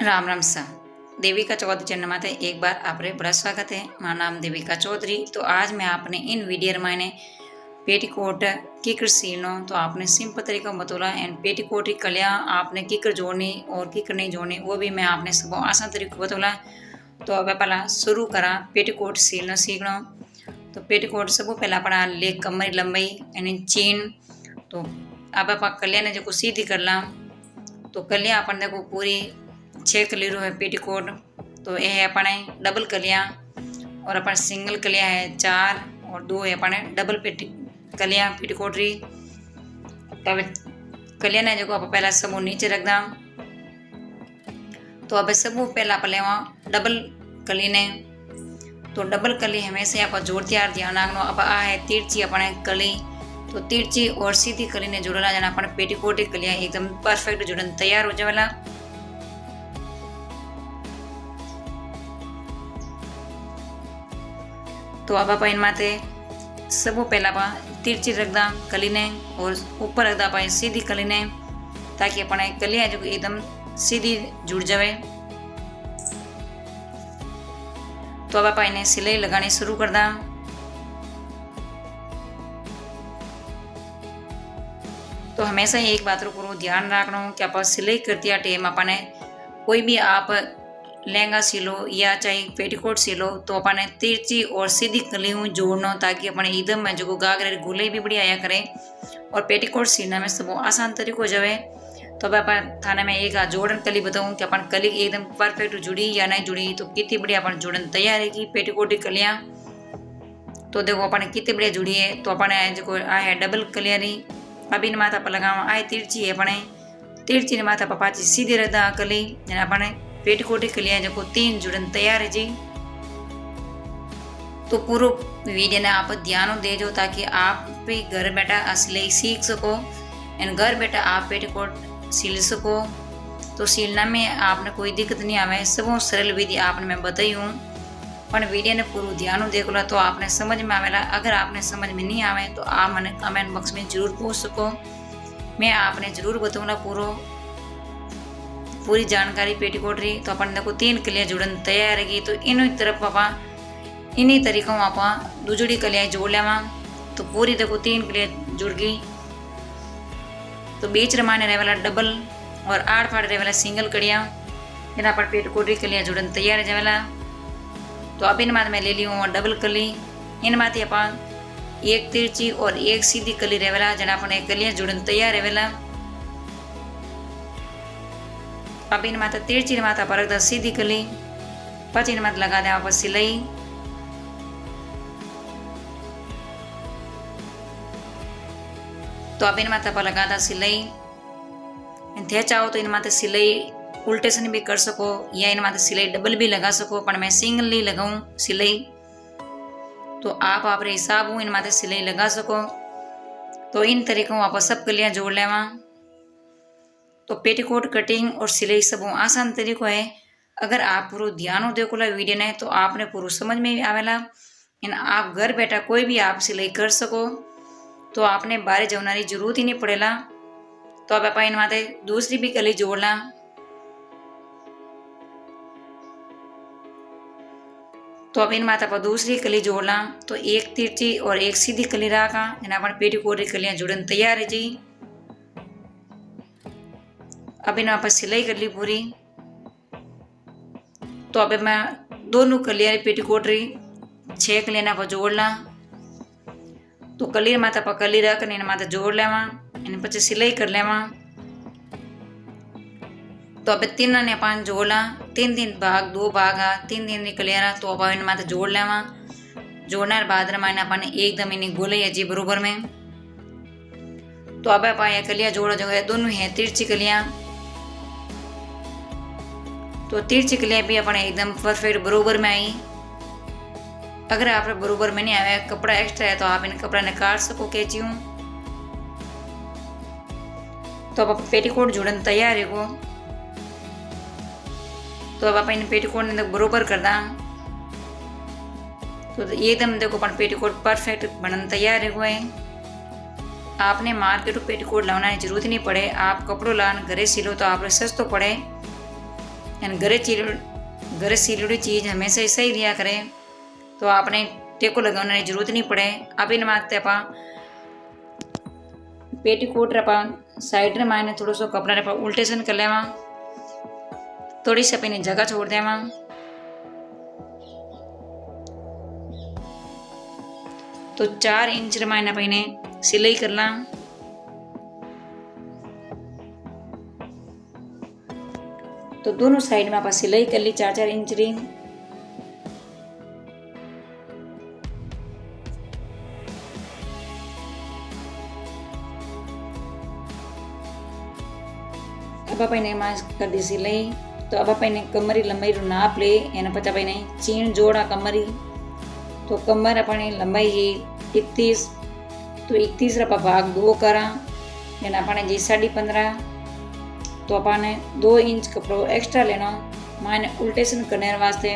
राम राम सा देविका चौधरी चैनल में एक बार आपरे बड़ा स्वागत है। मेरा नाम देविका चौधरी। तो आज मैं आपने इन वीडियो में मैंने पेटीकोट कीकर सीलनो तो आपने सिंपल तरीका बतौला एंड पेटीकोट की कलियाँ आपने कीकर जोड़नी और कीकर नहीं जोड़नी वो भी मैं आपने सब आसान तरीका बतौला। तो अब पहला शुरू करा पेटीकोट सीलनो सीखना। तो पेटीकोट सब पहला अपना ले कमर लंबाई यानी चीन। तो अब आप कलिया ने जो सीधी कर ला तो कलिया अपन देखो पूरी 6 कलीरो है पेटीकोट। तो यह है अपने डबल कलियाँ और अपन सिंगल कलियाँ है 4 और 2 है अपने डबल कलियाँ पेटीकोट री। तो अब कलियाँ ने जो आप पहला सब नीचे रख दा। तो अब सब पहला आप लेवा डबल कली ने। तो डबल कली हमेशा आप जोड़ती यार ध्यान रखना। अब आ है तिरछी अपने कली। तो तिरछी और सीधी कली ने जोड़ेला जना अपन पेटीकोट की कलियाँ एकदम परफेक्ट जुड़न तैयार हो जावेला। तो अब आप इनमाते सब पहला आप तिरछी रख दा कली ने और ऊपर रख दा आप सीधी कली ने ताकि अपने कलियाँ जो एकदम सीधी जुड़ जाए। तो अब आप इन्हें सिलाई लगानी शुरू कर दा। तो हमेशा एक बात रो पूरा ध्यान रखना कि आप सिलाई करती टाइम अपने कोई भी आप लहंगा सिलो या चाहे पेटीकोट सिलो तो अपने तिरछी और सीधी कलियों जोड़ना ताकि अपने एकदम में जो गागरे गुले भी बढ़िया आया करें और पेटीकोट सीना में सब आसान तरीको हो जाए। तो अब अपन थाने में एक जोड़न कली बताऊँ कि अपन कली एकदम परफेक्ट जुड़ी या नहीं जुड़ी तो कितनी बढ़िया अपन जोड़न तैयार है कि पेटीकोट की कलियाँ। तो देखो अपने कितनी बढ़िया जुड़ी है। तो अपने जो आए डबल कलियाँ रही अब इन माथा पर लगावा आए तिरछी है अपने तिरछी ने माथा पर पाची सीधी रखा कली अपने पेटीकोट की कलियाँ जो 3 जुड़न तैयार है जी। तो पूरा वीडियो ने आप ध्यान दे जो ताकि आप भी घर बैठा सिलाई सीख सको एंड घर बैठा आप पेटीकोट सिल सको। तो सिलना में आपने कोई दिक्कत नहीं आवे सब सरल विधि आपने मैं बताई हूँ पर वीडियो ने पूरा ध्यान देखो तो आपने समझ में आवेला। अगर आपने समझ में नहीं आवे तो आप मैंने कमेंट बॉक्स में जरूर पूछ सको। मैं आपने जरूर बताऊँगा पूरी जानकारी पेटीकोट रही। तो अपन देखो 3 कलियाँ जुड़न तैयार रहेगी। तो इन तरफ आप इन्हीं तरीकों आप दूसरी कलियाँ जोड़ लेवा। तो पूरी देखो 3 कलियाँ जुड़ गई। तो बीच रमाने रहे वाला डबल और आड़ फाड़ रहे वाला सिंगल कड़ियाँ यहाँ पर पेटीकोट की कलियाँ जुड़न तैयार है जावेला। तो अब इन मैं ले ली हूँ डबल कली। इन माथी अपन एक तिरछी और एक सीधी कली रहेला जना अपन एक कलियाँ जुड़न तैयार रहेला। अब इन माथा तिरछी माथा पर रख दा सीधी कली पची इन माथ लगा दे आप सिलाई। तो अब इन माथा पर लगा दा सिलाई। थे चाहो तो इन माथे सिलाई उल्टेशन भी कर सको या इन माथे सिलाई डबल भी लगा सको पर मैं सिंगल ही लगाऊं सिलाई। तो आप अपने हिसाब इन माथे सिलाई लगा सको। तो इन तरीकों आप सब कलियाँ जोड़ लेवा। तो पेटीकोट कटिंग और सिलाई सब आसान तरीको है। अगर आप पूरा ध्यान देखो वीडियो ने तो आपने पूरा समझ में भी आवेला इन आप घर बैठा कोई भी आप सिलाई कर सको। तो आपने बाहर जाने की जरूरत ही नहीं पड़ेला। तो अब आप इन माथे दूसरी भी कली जोड़ना। तो अब इन माथा पर दूसरी कली जोड़ना। तो एक तिरछी और एक सीधी कली रखा अपन पेटीकोट की कलियाँ जुड़न तैयार है जी। अब इन आप सिलाई कर ली पूरी। तो अब मैं दोनों कलियाँ पेटीकोट रही 6 कलियाँ आप जोड़ना। तो कली माथा पर कली रख इन माथा जोड़ लेवा इन पीछे सिलाई कर लेवा। तो अब 3 ने अपन जोड़ना 3 भाग 2 भाग 3 कलियाँ तो अब इन माथा जोड़ लेवा। जोड़ने बाद मैंने अपन एकदम इन गोलाई है जी बरोबर में। तो अब आप कलियाँ जोड़ा जो है दोनों है तिरछी कलियाँ। तो तिरछी कलियाँ भी अपने एकदम परफेक्ट बरोबर में आई। अगर आप बरोबर में नहीं आया कपड़ा एक्स्ट्रा है तो आप इन कपड़ा ने काट सको कैंची। तो अब पेटीकोट जुड़न तैयार है वो। तो अब आप इन पेटीकोट ने बरोबर कर दा। तो एकदम देखो अपन पेटीकोट परफेक्ट बनन तैयार है वो है। आपने मार्केट पेटीकोट लाने की जरूरत नहीं पड़े। आप कपड़ों लान घरे सिलो तो आप सस्तो पड़े। एंड घरे सीलड़ी चीज़ हमेशा सही रिया करे, तो आपने टेको लगाने की जरूरत नहीं पड़े। अब इन माते आप पेटीकोट आप साइड रे मायने थोड़ा सो कपड़ा रे उल्टेशन कर लेवा, थोड़ी सी अपनी जगह छोड़ देवा। तो 4 इंच रे मायने अपने सिलाई करला। तो दोनों साइड में आप सिलाई कर ली 4-4 इंच री। अब अपने कर दी सिलाई। तो अब अपने कमरी लंबाई रू नाप ले, एना पछी अपने चीण जोड़ा कमरी। तो कमर अपनी लंबाई है 31, तो 31 रा भाग 2 करा, एना अपने जी 15.5। तो अपने 2 इंच कपड़ो एक्स्ट्रा लेना माने उल्टेशन करने वास्ते।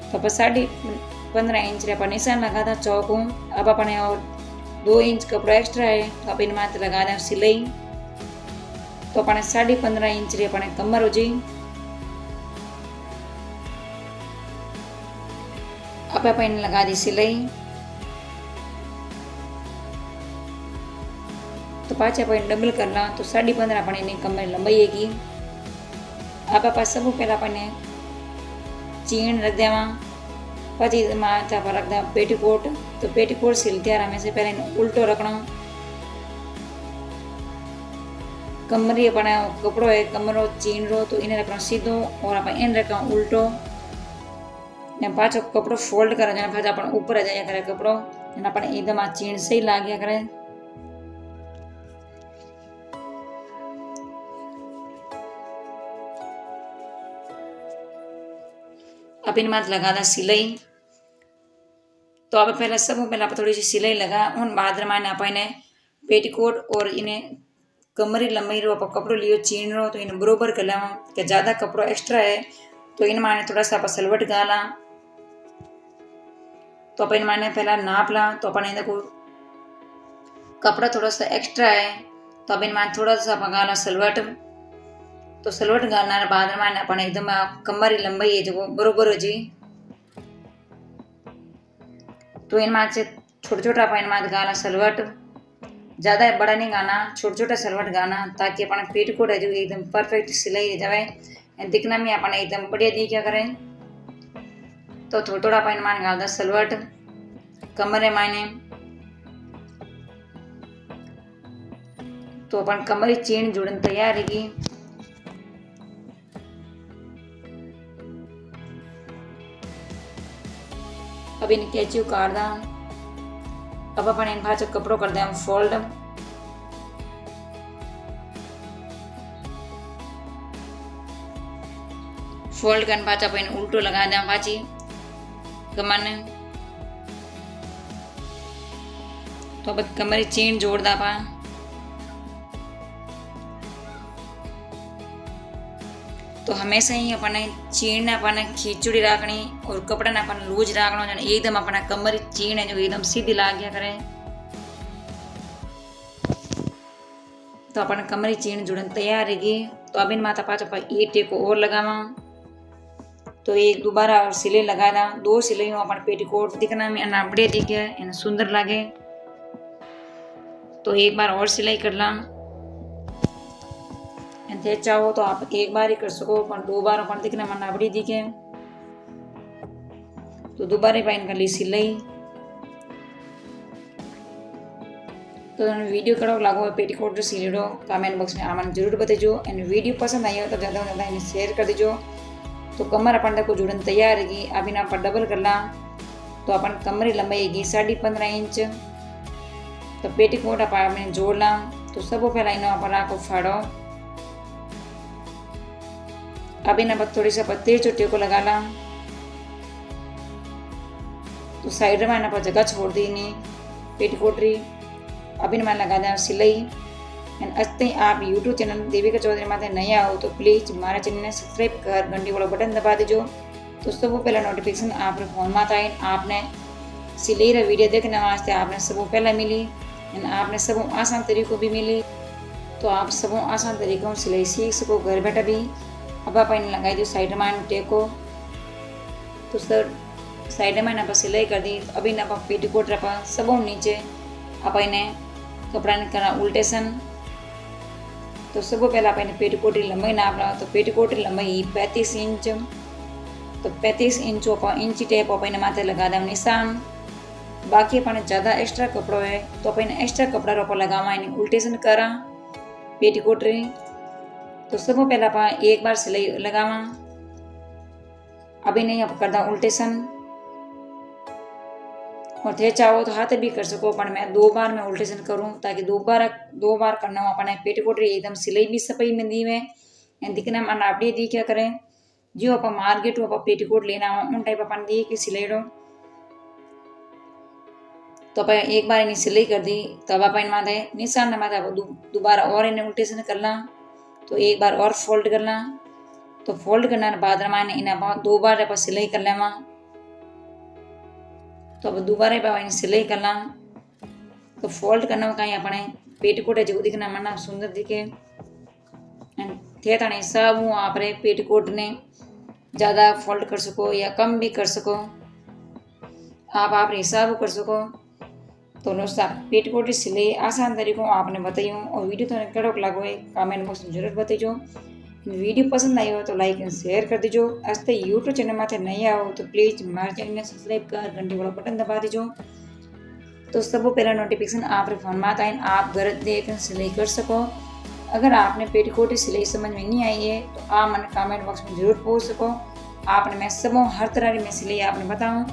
तो आप 15.5 इंच रे अपन निशान लगा था चौक। अब अपने और 2 इंच कपड़ो एक्स्ट्रा है, तो आप इन माथे लगा दें सिलाई। तो अपने 15.5 इंच री अपने कमर हो जी। अब अपन लगा दी सिलाई। तो पाचे अपन डबल करना, तो 15.5 अपने कमर लंबाई हैगी। अब आप सब पहला अपने चीण रख देवा, पची माथा पर रख देवा पेटीकोट। तो पेटीकोट सिलते हमें से पहले उल्टो रखना। कमरी अपना कपड़ो है कमरो चीन रो, तो इन्हें रखना सीधो और आप इन रखना उल्टो। ने पाछो कपड़ो फोल्ड करा जाए, पाछो अपन ऊपर आ जाए करे कपड़ो, ने अपन एकदम आ चीन सही लाग गया करे। अब इन माथ लगा दा सिलाई। तो अब पहले सब पहले आप थोड़ी सी सिलाई लगा, उन बाद में आप इन्हें पेटीकोट और इन्हें कमरी लंबाई रो आप कपड़ो लियो चीन रो, तो इन्हें बरोबर कर लेवा। कि ज़्यादा कपड़ो एक्स्ट्रा है, तो इन माने थोड़ा सा आप सलवट गाला। तो अपन माने पहला नाप ला। तो अपन देखो कपड़ा थोड़ा सा एक्स्ट्रा है, तो अपन माने थोड़ा सा आप गाला सलवट। तो सलवट गालना बाद में अपन एकदम कमरी लंबाई है जो बरोबर हो जी। तो इन माने से छोटा छोटा अपन माने गाला सलवट, ज़्यादा बड़ा नहीं गाना, छोटा छोटा सलवट गाना, ताकि अपना पेटीकोट है जो एकदम परफेक्ट सिलाई हो जाए, दिखना में अपना एकदम बढ़िया दिखा करें। तो थोड़ा थोड़ा अपन मान गाल दा सलवट कमरे मायने। तो अपन कमरी चीन जुड़न तैयार रहेगी। अब इन कैची काट दा। अब अपन इन पाछो कपड़ो कर दें फोल्ड। फोल्ड करने पाछा अपन उल्टो लगा दें पाची कमर ने। तो अब कमरी चीन जोड़ दा पा। तो हमेशा ही अपने चीन ने अपने खींचड़ी राखनी और कपड़ा ने अपन लूज राखना, एकदम अपना कमरी चीन है जो एकदम सीधी लाग गया करे। तो अपन कमरी चीन जुड़न तैयार रहेगी। तो अब इन माथा पाँच अपन ये टेको और लगावा। तो एक दोबारा और सिलाई लगा दा। 2 सिलाई अपन पेटीकोट दिखना में अना बढ़िया दिखे, सुंदर लगे। तो एक बार और सिलाई कर ला। चाहो तो आप एक बार ही कर सको, पर 2 बार अपन दिखना मन बड़ी दिखे। तो दोबारा पाइन कर ली सिलाई। तो वीडियो कड़ो लागो पेटीकोट सिलो कमेंट बॉक्स में आमन जरूर बताइजो। एंड वीडियो पसंद आई हो तो ज़्यादा से ज़्यादा इन्हें शेयर कर दीजिए। तो कमर अपन को जुड़न तैयार रहेगी। अब इन्हें अपन डबल कर ला। तो अपन कमरी लंबाई है 15.5 इंच। तो पेटीकोट अपन जोड़ ला। तो सब पहला इन्हें अपन राखो फाड़ो। अब इन्हें थोड़ी सी तेज चोटियों को लगा ला। तो साइड में इन्हें जगह छोड़ दी नहीं पेटीकोट री। अब इन्हें लगा दें सिलाई। एंड अजते आप यूट्यूब चैनल देविका चौधरी माथे नए आओ तो प्लीज हमारे चैनल ने सब्सक्राइब कर घंटी वाला बटन दबा दीजिए। तो सब पहला नोटिफिकेशन आपने फोन में आता है। आपने सिलाई रा वीडियो देखने वास्ते आपने सब पहला मिली। एंड आपने सब आसान तरीकों भी मिली। तो आप सब आसान तरीकों सिलाई सीख सको घर बैठा भी। अब आप लगाई दो साइड में टेको। तो सर साइड में आप सिलाई कर दी। अभी आप पेटीकोट सब नीचे आप कपड़ा ने करना उल्टेशन। तो सब पहला आप पेटीकोट की लंबाई नाप लो। तो पेटीकोट की लंबाई 35 इंच। तो 35 इंच इंची टेप आप माथे लगा दें निशान। बाकी अपन ज़्यादा एक्स्ट्रा कपड़ो है तो अपन एक्स्ट्रा कपड़ा पर लगावा उल्टेशन करा पेटीकोट री। तो सब पहला आप एक बार सिलाई लगावा। अभी नहीं आप करदा उल्टेशन। और थे चाहो तो हाथ भी कर सको, पर मैं 2 बार में उल्टेशन करूं ताकि 2 बार करना हो अपने पेटीकोट री एकदम सिलाई भी सफाई में दी में दिखना मन आपड़ी दी क्या करें। जो आप मार्केट आप पेटीकोट लेना हो उन टाइप अपन दी कि सिलाई लो। तो अपन एक बार इन्हें सिलाई कर दी। तो अब अपन माथे निशान माथे दोबारा और इन्हें उल्टेशन करना। तो एक बार और फोल्ड करना। तो फोल्ड करने के बाद इन्हें 2 बार आप सिलाई कर लेवा। तो अब दोबारा पे सिलाई करना। तो फोल्ड करना कहीं अपने पेटीकोट जो दिखना मना सुंदर दिखे थे ताने सब आप पेटीकोट ने ज़्यादा फोल्ड कर सको या कम भी कर सको, आप हिसाब कर सको। तो दोस्तों पेटीकोट की सिलाई आसान तरीकों आपने बताइयो। और वीडियो तो कड़क लगो है कमेंट बॉक्स में जरूर बताइयो। वीडियो पसंद आई हो तो लाइक एंड शेयर कर दीजिए। आज तक यूट्यूब चैनल में नहीं आओ तो प्लीज हमारे चैनल ने सब्सक्राइब कर घंटी वाला बटन दबा दीजिए। तो सब पहला नोटिफिकेशन आप फोन में आता है, आप घर देख सिलाई कर सको। अगर आपने पेटीकोट की सिलाई समझ में नहीं आई है तो आप मैंने कमेंट बॉक्स में जरूर पूछ सको। आपने मैं सब हर तरह की मैं सिलाई आपने बताऊँ।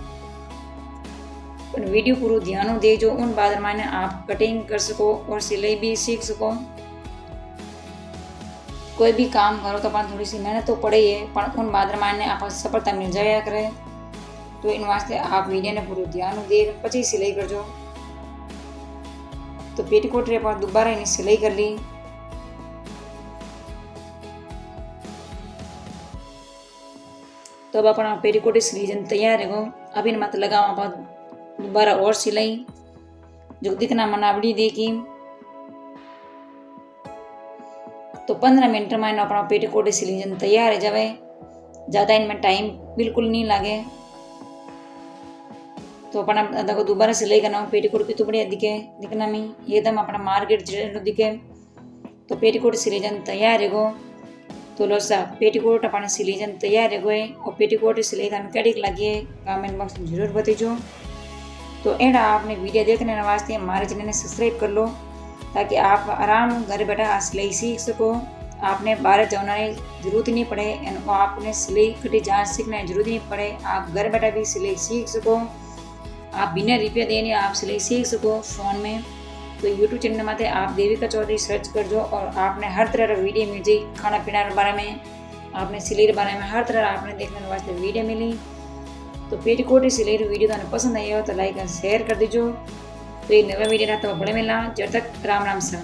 वीडियो पूरा ध्यान दे जो उन बाद में आप कटिंग कर सको और सिलाई भी सीख सको। कोई भी काम करो तो अपन थोड़ी सी मेहनत तो पड़े है, पर उन बाद में आप सफलता मिल जाया करे। तो इन वास्ते आप वीडियो ने पूरा ध्यान दे पची सिलाई कर जो। तो पेटीकोट रे पर दोबारा इन्हें सिलाई कर ली। तो अब अपना पेटीकोट सिलाई तैयार है। अब इन मत लगाओ आप दोबारा और सिलाई जो दिखना मनावड़ी देखी। तो 15 मिनट में अपना पेटीकोट सिलाई तैयार है जावे। ज़्यादा इनमें टाइम बिल्कुल नहीं लगे। तो अपना देखो दोबारा सिलाई करना पेटीकोट की तो बढ़िया दिखना में एकदम अपना मार्केट दिखे। तो पेटीकोट सिलाई तैयार है। तो लो सा पेटीकोट अपना सिलाई तैयार है। और पेटीकोट सिलाई थाने कड़ी लगी है कमेंट बॉक्स में जरूर बताइयो। तो एड़ा आपने वीडियो देखने वास्ते हमारे चैनल ने सब्सक्राइब कर लो ताकि आप आराम घर बैठा सिलाई सीख सको। आपने बाहर जाना जरूरत नहीं पड़े। आपने सिलाई कटी जांच सीखना जरूरत नहीं पड़े। आप घर बैठा भी सिलाई सीख सको। आप बिना रुपये देने आप सिलाई सीख सको फ़ोन में। तो यूट्यूब चैनल में आप देविका चौधरी सर्च कर जो और आपने हर तरह का वीडियो मिल जाए। खाना पीना के बारे में आपने सिलाई के बारे में हर तरह आपने देखने वास्ते वीडियो मिली। तो पेटीकोट की सिलाई वीडियो तुम्हें पसंद आई हो तो लाइक एंड शेयर कर दीजिए। तो ये नवा वीडियो रहता है बड़े मिलना। जब तक राम राम सा।